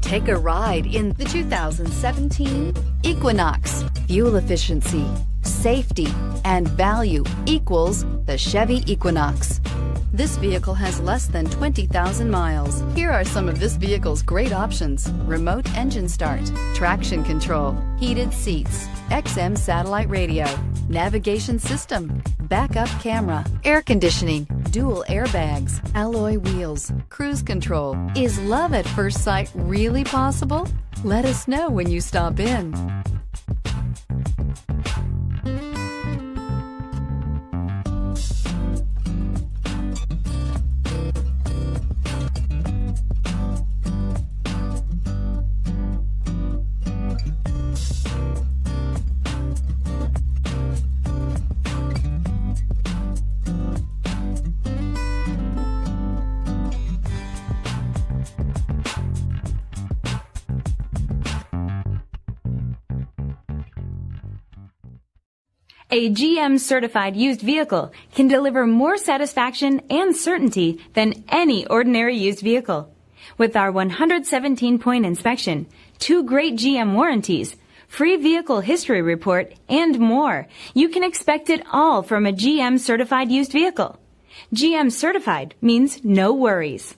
Take a ride in the 2017 Equinox. Fuel efficiency, safety, and value equals the Chevy Equinox. This vehicle has less than 20,000 miles. Here are some of this vehicle's great options: remote engine start, traction control, heated seats, XM satellite radio, navigation system, backup camera, air conditioning, dual airbags, alloy wheels, cruise control. Is love at first sight really possible? Let us know when you stop in. A GM certified used vehicle can deliver more satisfaction and certainty than any ordinary used vehicle. With our 117-point inspection, 2 great GM warranties, free vehicle history report, and more, you can expect it all from a GM certified used vehicle. GM certified means no worries.